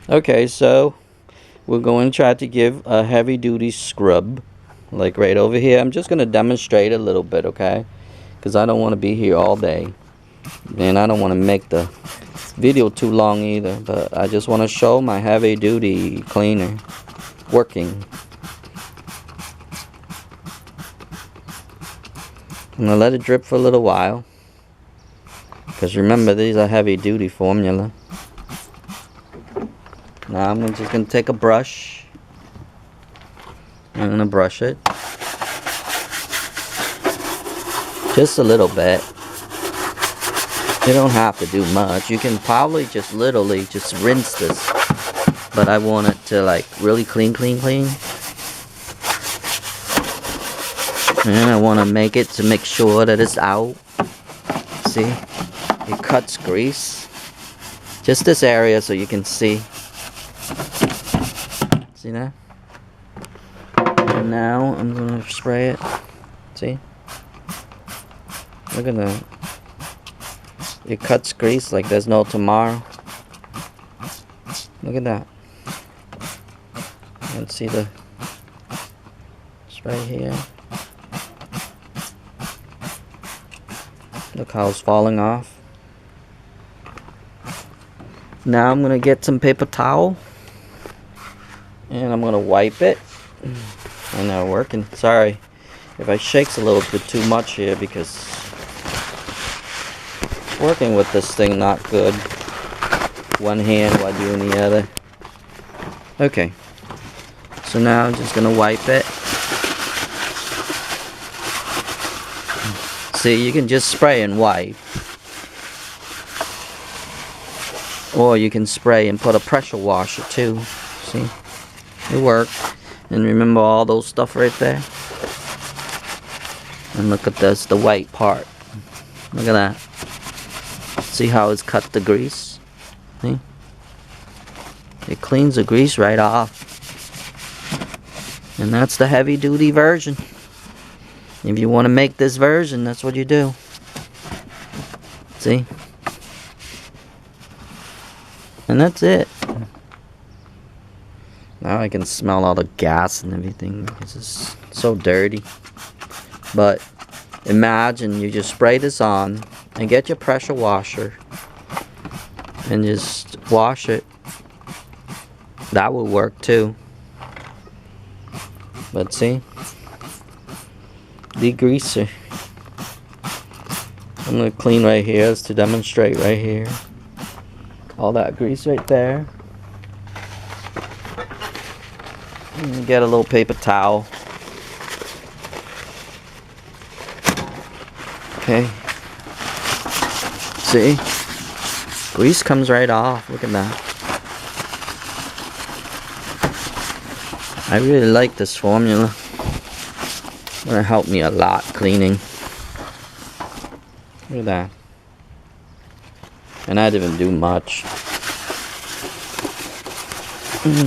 Okay, so we're going to try to give a heavy duty scrub, like right over here. I'm just going to demonstrate a little bit, okay? Because I don't want to be here all day, and I don't want to make the video too long either, but I just want to show my heavy duty cleaner working. I'm going to let it drip for a little while, because remember, these are heavy duty formula. Now I'm just going to take a brush. I'm going to brush it just a little bit. You don't have to do much. You can probably just literally just rinse this, but I want it to like really clean. And I want to make it to make sure that it's out. See, it cuts grease. Just this area so you can see. See that? And now I'm gonna spray it. See? Look at that. It cuts grease like there's no tomorrow. Look at that. You can see the spray here. Look how it's falling off. Now I'm gonna get some paper towel and I'm gonna wipe it. And now working. Sorry if I shakes a little bit too much here because working with this thing not good. One hand while doing the other. Okay. So now I'm just gonna wipe it. See, you can just spray and wipe. Or you can spray and put a pressure washer too. See? It worked. And remember all those stuff right there? And look at this, the white part. Look at that. See how it's cut the grease? See? It cleans the grease right off. And that's the heavy duty version. If you want to make this version, that's what you do. See? And that's it. Now I can smell all the gas and everything because it's so dirty. But imagine you just spray this on and get your pressure washer and just wash it. That will work too. But see? Degreaser. I'm going to clean right here just to demonstrate right here. All that grease right there. And get a little paper towel. Okay. See? Grease comes right off. Look at that. I really like this formula. It's gonna help me a lot cleaning. Look at that. And I didn't even do much.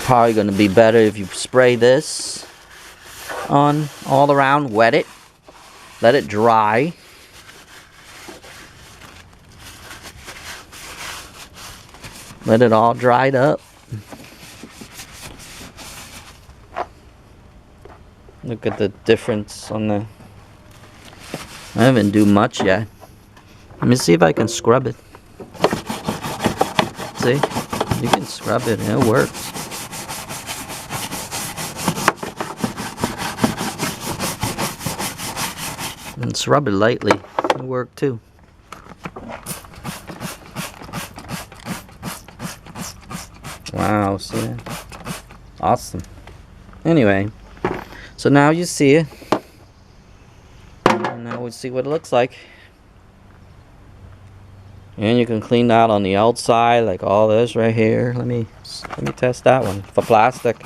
Probably gonna be better if you spray this on all around, wet it, let it dry. Let it all dried up. Look at the difference on the... I haven't do much yet. Let me see if I can scrub it. See? You can scrub it and it works. And scrub it lightly. It'll work too. Wow, see that? Awesome. Anyway, so now you see it. And now we see what it looks like. And you can clean that on the outside, like all this right here. Let me test that one for plastic.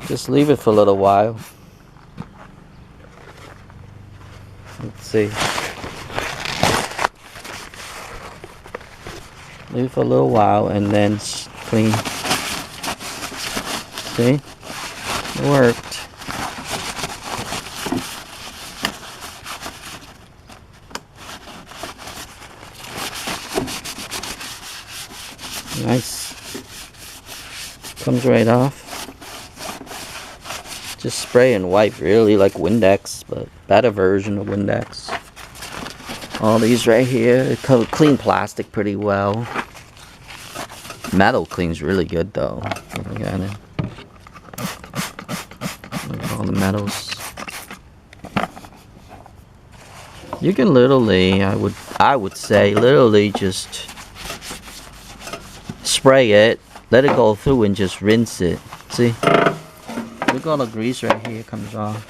Just leave it for a little while. Let's see. Leave it for a little while and then clean. See? It worked. Nice. Comes right off. Just spray and wipe, really, like Windex, but better version of Windex. All these right here, clean plastic pretty well. Metal cleans really good though. Look at it. Look at all the metals. You can literally, I would say, literally just spray it, let it go through, and just rinse it. See? Look at all the grease right here comes off.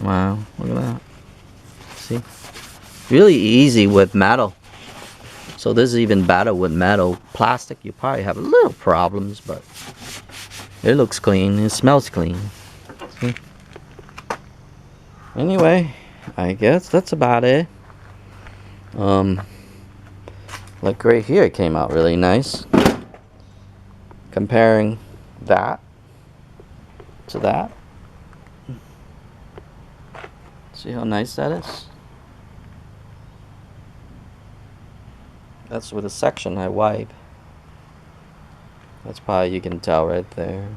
Wow, look at that. See? Really easy with metal. So this is even better with metal. Plastic, you probably have a little problems, but it looks clean. It smells clean. See? Anyway, I guess that's about it. Like right here, it came out really nice. Comparing that to that. See how nice that is? That's with a section I wipe. That's probably, you can tell right there.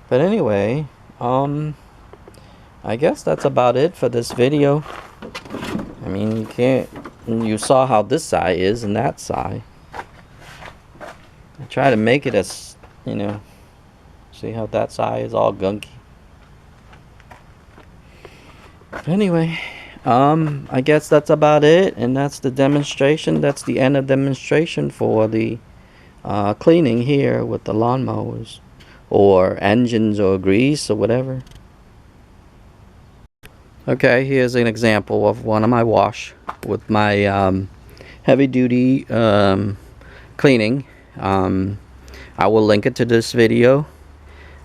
But anyway, I guess that's about it for this video. I mean, you saw how this side is and that side. I try to make it as, you know, see how that side is all gunky. But anyway, I guess that's about it, and that's the demonstration. That's the end of demonstration for the cleaning here with the lawnmowers or engines or grease or whatever. Okay, here's an example of one of my wash with my heavy duty cleaning. I will link it to this video.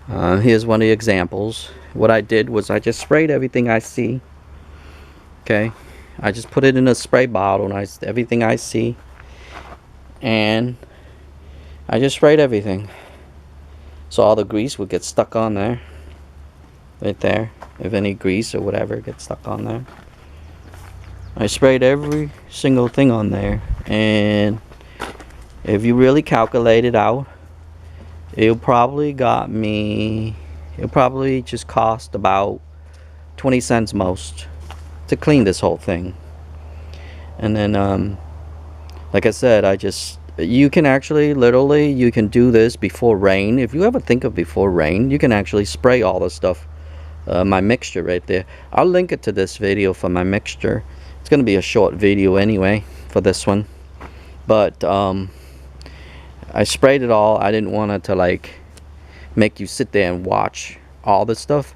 Here's one of the examples. What I did was I just sprayed everything I see. Okay, I just put it in a spray bottle, and everything I see, and I just sprayed everything. So all the grease would get stuck on there. Right there, if any grease or whatever gets stuck on there. I sprayed every single thing on there, and if you really calculate it out, it'll probably just cost about 20 cents most to clean this whole thing. And then like I said, you can actually literally, you can do this before rain. If you ever think of before rain, you can actually spray all the stuff. My mixture right there, I'll link it to this video for my mixture. It's gonna be a short video anyway for this one, but I sprayed it all. I didn't want it to like make you sit there and watch all this stuff,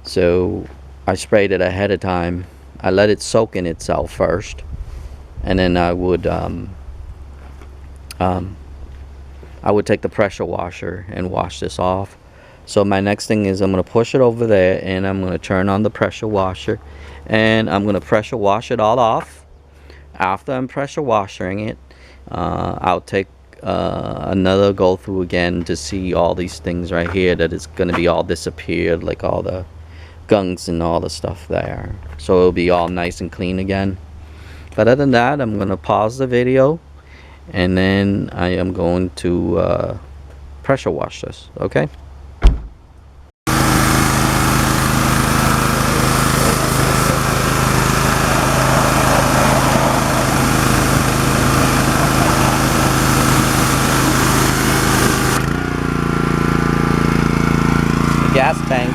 so I sprayed it ahead of time. I let it soak in itself first, and then I would take the pressure washer and wash this off. So my next thing is I'm going to push it over there, and I'm going to turn on the pressure washer, and I'm going to pressure wash it all off. After I'm pressure washing it, I'll take another go through again to see all these things right here that is going to be all disappeared, like all the gunks and all the stuff there. So it'll be all nice and clean again. But other than that, I'm going to pause the video, and then I am going to pressure wash this. Okay. Gas tank.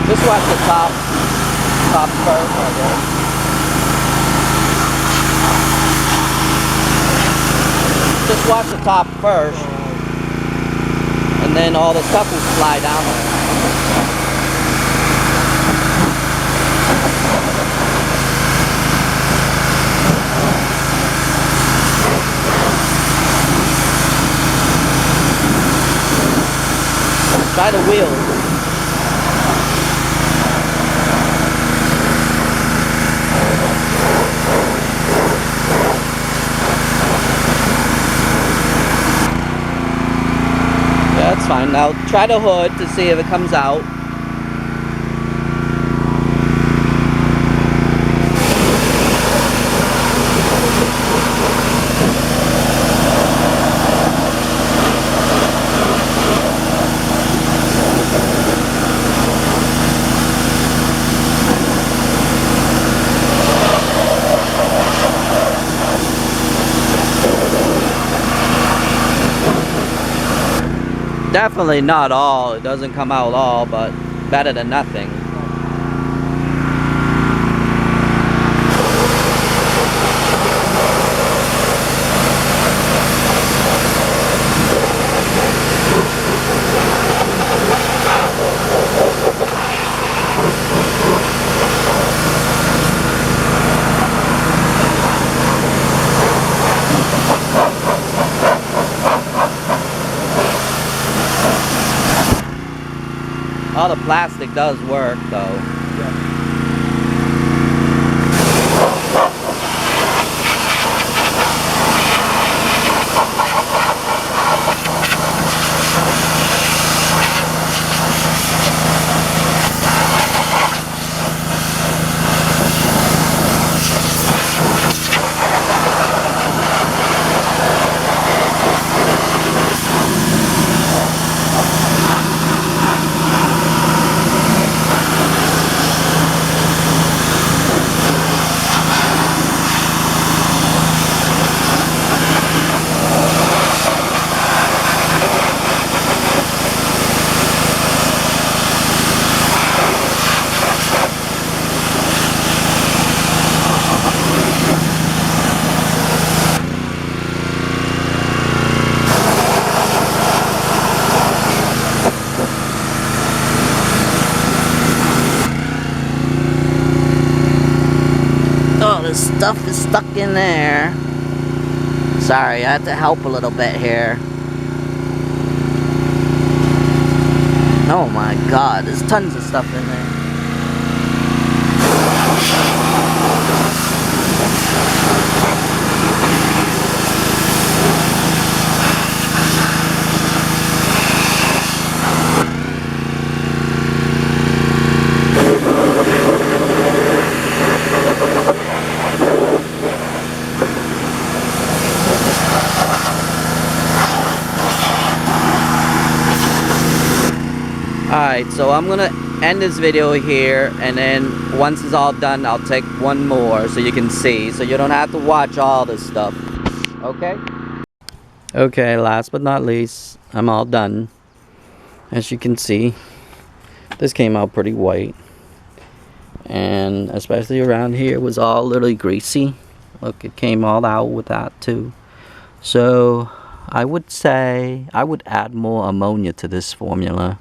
Just watch the top first, I guess. Just watch the top first, and then all the stuff will slide down there. try the wheels. Yeah, that's fine. Now try the hood to see if it comes out. Definitely not all. It doesn't come out all, but better than nothing. All the plastic does work though. Oh, this stuff is stuck in there. Sorry, I have to help a little bit here. Oh my god, there's tons of stuff in there. Alright, so I'm gonna end this video here, and then once it's all done, I'll take one more so you can see, so you don't have to watch all this stuff. Okay? Okay, last but not least, I'm all done. As you can see, this came out pretty white. And especially around here, it was all a little greasy. Look, it came all out with that too. So, I would say, I would add more ammonia to this formula.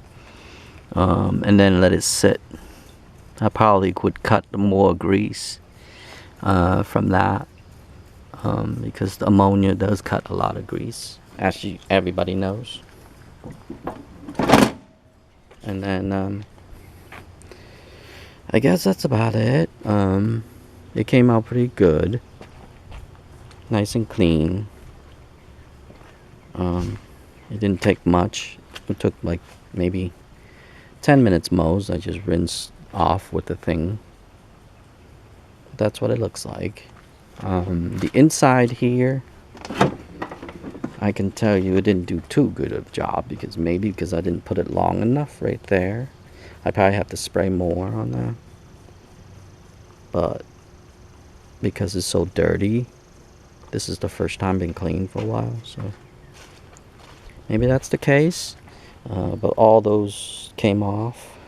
And then let it sit. I probably would cut more grease from that, because the ammonia does cut a lot of grease, as everybody knows. And then I guess that's about it. It came out pretty good, nice and clean. It didn't take much. It took like maybe 10 minutes most. I just rinsed off with the thing. That's what it looks like. The inside here, I can tell you it didn't do too good of a job, because maybe because I didn't put it long enough right there. I probably have to spray more on that. But because it's so dirty, this is the first time been cleaned for a while, so maybe that's the case. But all those came off.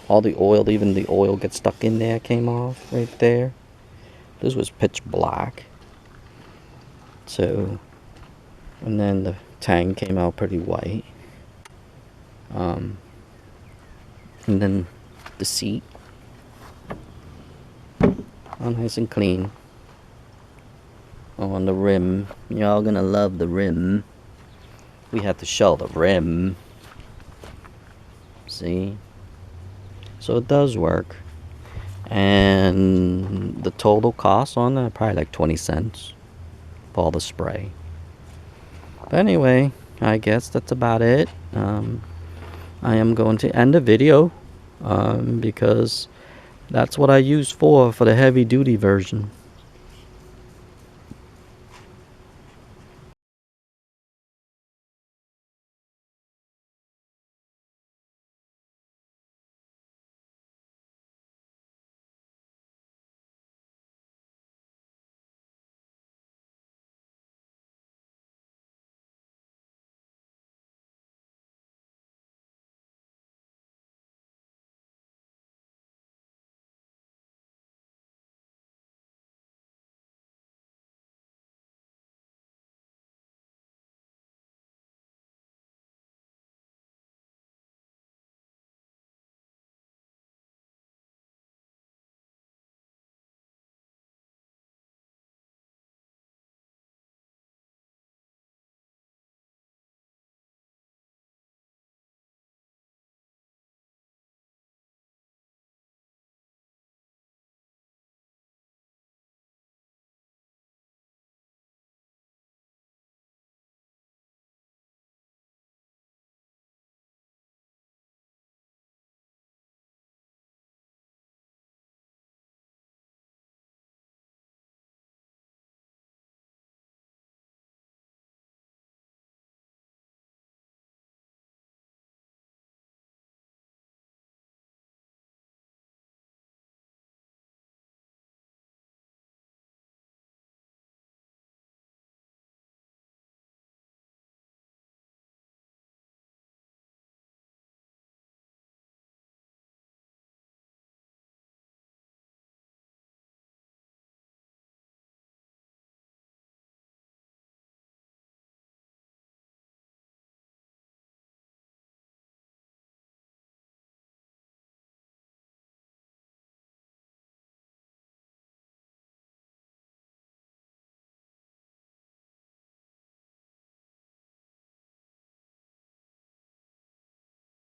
All the oil, even the oil gets stuck in there, came off right there. This was pitch black. So, and then the tang came out pretty white. And then the seat, all nice and clean. Oh, on the rim, y'all gonna love the rim. We have to show the rim. See? So it does work. And the total cost on that, probably like 20 cents for all the spray. But anyway, I guess that's about it. I am going to end the video because that's what I use for the heavy duty version.